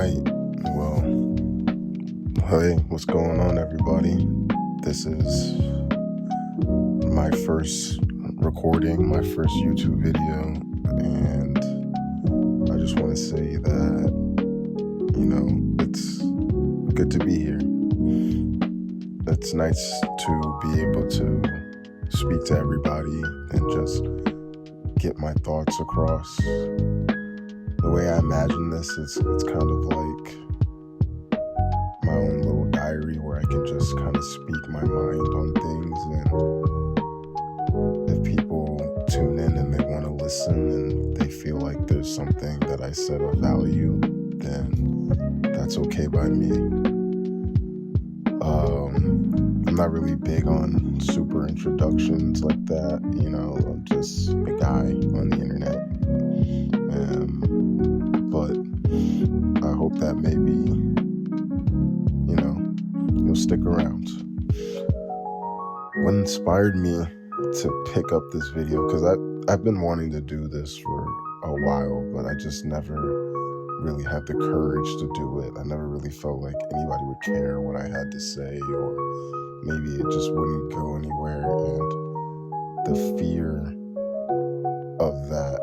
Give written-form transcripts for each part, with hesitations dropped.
right. Well, hey, what's going on, everybody? This is my first recording, my first YouTube video, and I just want to say that, it's good to be here. It's nice to be able to speak to everybody and just get my thoughts across. The way I imagine this, it's kind of like my own little diary where I can just kind of speak my mind on things, and if people tune in and they want to listen and they feel like there's something that I said of value, then that's okay by me. I'm not really big on super introductions like that, I'm just a guy on the internet. But I hope that maybe, you'll stick around. What inspired me to pick up this video, because I've been wanting to do this for a while, but I just never really had the courage to do it. I never really felt like anybody would care what I had to say, or maybe it just wouldn't go anywhere, and the fear of that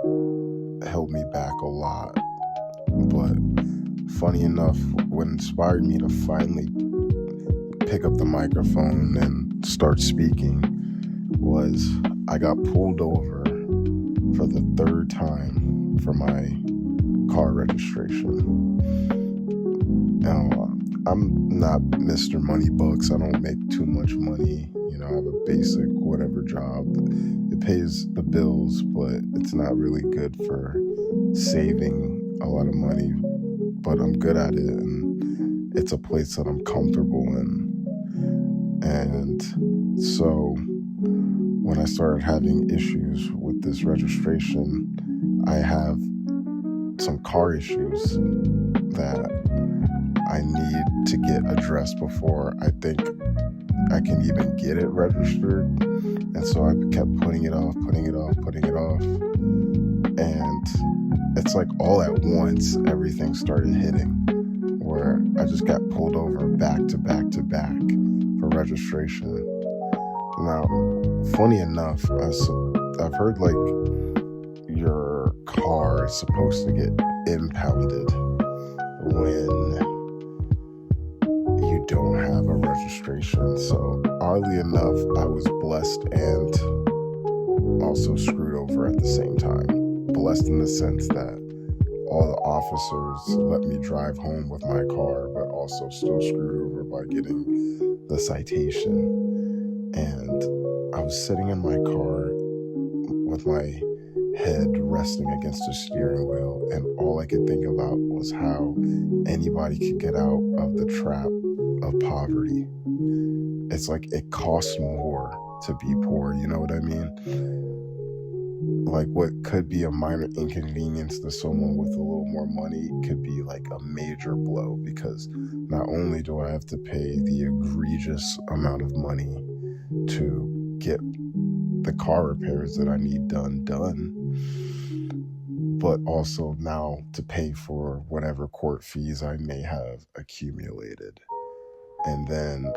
held me back a lot. But funny enough, what inspired me to finally pick up the microphone and start speaking was I got pulled over for the third time for my car registration. Now, I'm not Mr. Moneybucks. I don't make too much money. I have a basic whatever job. It pays the bills, but it's not really good for saving a lot of money. But I'm good at it, and it's a place that I'm comfortable in. And so when I started having issues with this registration, I have some car issues that I need to get addressed before I think I can even get it registered. And so I kept putting it off. And it's like all at once, everything started hitting, where I just got pulled over back to back for registration. Now, funny enough, I've heard like your car is supposed to get impounded when you don't have a registration. So oddly enough, I was blessed and also screwed over at the same time. Blessed in the sense that all the officers let me drive home with my car, but also still screwed over by getting the citation. And I was sitting in my car with my head resting against the steering wheel, and all I could think about was how anybody could get out of the trap of poverty. It's like it costs more to be poor, you know what I mean? Like what could be a minor inconvenience to someone with a little more money could be like a major blow, because not only do I have to pay the egregious amount of money to get the car repairs that I need done, but also now to pay for whatever court fees I may have accumulated. And then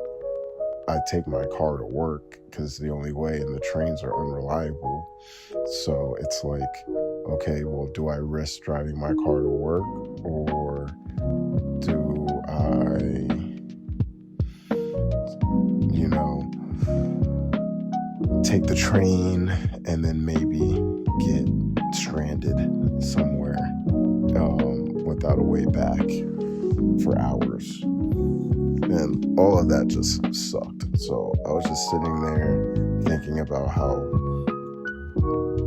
I take my car to work because the only way, and the trains are unreliable. So it's like, okay, well, do I risk driving my car to work, or do I, take the train and then maybe get stranded somewhere without a way back for hours? And all of that just sucked. So I was just sitting there thinking about how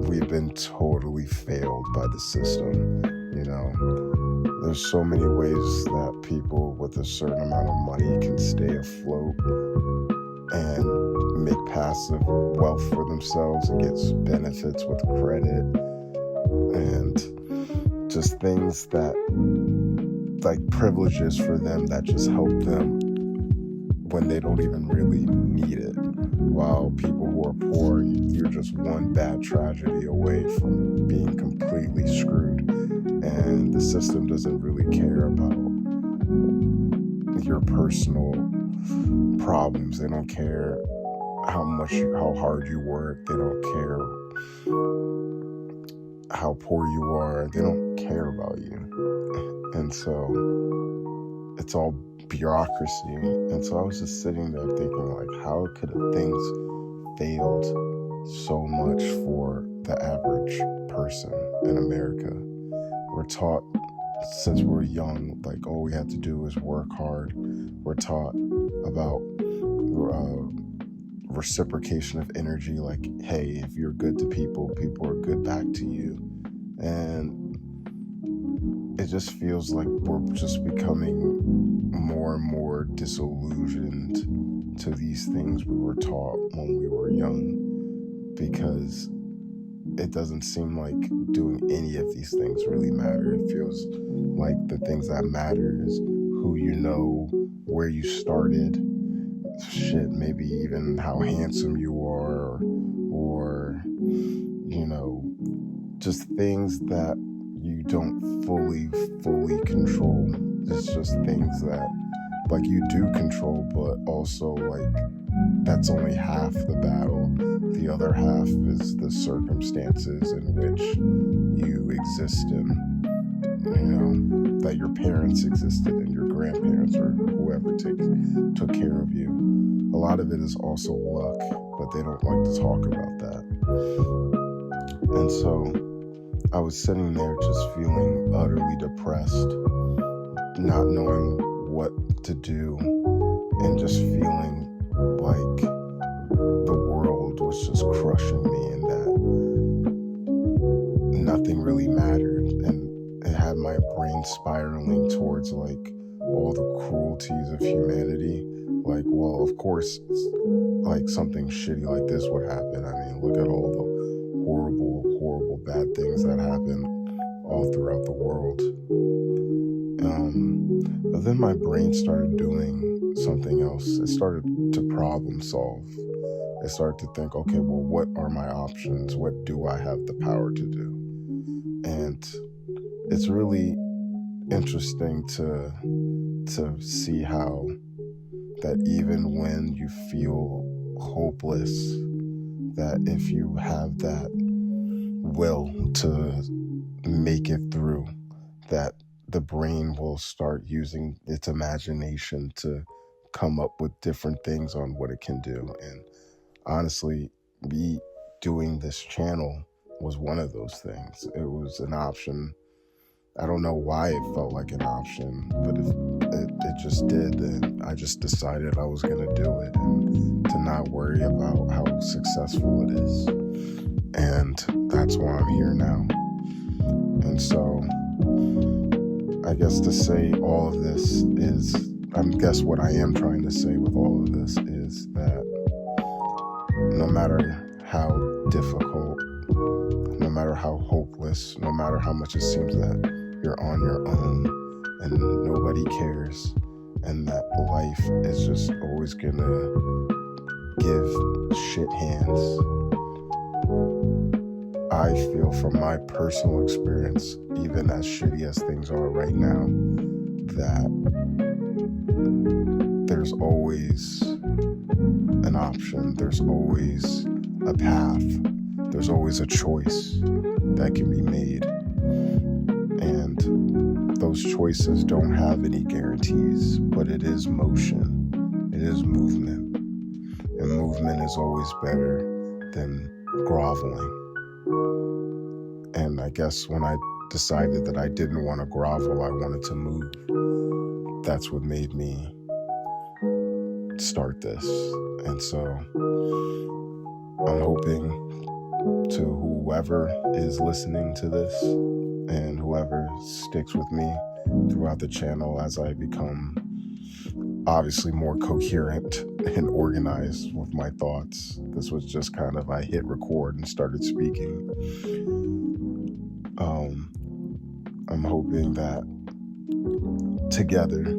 we've been totally failed by the system. There's so many ways that people with a certain amount of money can stay afloat and make passive wealth for themselves and get benefits with credit and just things that, like, privileges for them that just help them when they don't even really need it. While people who are poor, you're just one bad tragedy away from being completely screwed. And the system doesn't really care about your personal problems. They don't care how hard you work. They don't care how poor you are. They don't care about you. And so it's all bureaucracy. And so I was just sitting there thinking, like, how could things failed so much for the average person in America? We're taught since we're young, like, all we have to do is work hard. We're taught about reciprocation of energy, like, hey, if you're good to people, people are good back to you. And it just feels like we're just becoming more and more disillusioned to these things we were taught when we were young, because it doesn't seem like doing any of these things really matter. It feels like the things that matter is who you know, where you started, shit, maybe even how handsome you are, or you know, just things that you don't fully control. It's just things that, like, you do control, but also, like, that's only half the battle. The other half is the circumstances in which you exist in, that your parents existed in, your grandparents or whoever took care of you. A lot of it is also luck, but they don't like to talk about that. And so I was sitting there just feeling utterly depressed, not knowing what to do, and just feeling like the world was just crushing me, and that nothing really mattered. And it had my brain spiraling towards, like, all the cruelties of humanity. Like, well, of course, like, something shitty like this would happen. I mean, look at all the horrible bad things that happen all throughout the world. But then my brain started doing something else. It started to problem solve. It started to think, okay, well, what are my options? What do I have the power to do? And it's really interesting to see how that even when you feel hopeless, that if you have that will to make it through, that the brain will start using its imagination to come up with different things on what it can do. And honestly, me doing this channel was one of those things. It was an option. I don't know why it felt like an option, but it just did. And I just decided I was going to do it, and to not worry about how successful it is. And that's why I'm here now. And so I guess to say all of this is, I guess what I am trying to say with all of this is that no matter how difficult, no matter how hopeless, no matter how much it seems that you're on your own and nobody cares, and that life is just always gonna give shit hands, I feel from my personal experience, even as shitty as things are right now, that there's always an option, there's always a path, there's always a choice that can be made. And those choices don't have any guarantees, but it is motion, it is movement. And movement is always better than groveling. And I guess when I decided that I didn't want to grovel, I wanted to move, that's what made me start this. And so I'm hoping to whoever is listening to this and whoever sticks with me throughout the channel as I become obviously more coherent and organized with my thoughts. This was just kind of, I hit record and started speaking. I'm hoping that together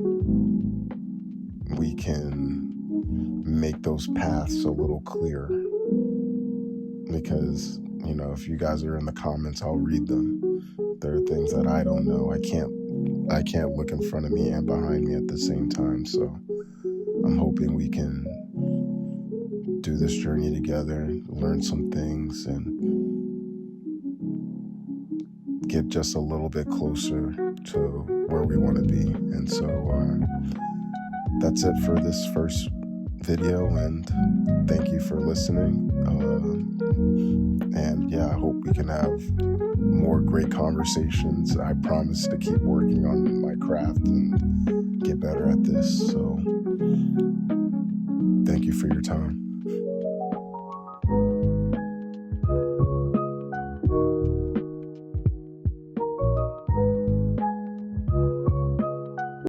we can make those paths a little clearer, because, if you guys are in the comments, I'll read them. There are things that I don't know. I I can't look in front of me and behind me at the same time. So I'm hoping we can do this journey together, learn some things, and get just a little bit closer to where we want to be. And so that's it for this first video, and thank you for listening. And yeah, I hope we can have more great conversations. I promise to keep working on my craft and get better at this. So thank you for your time.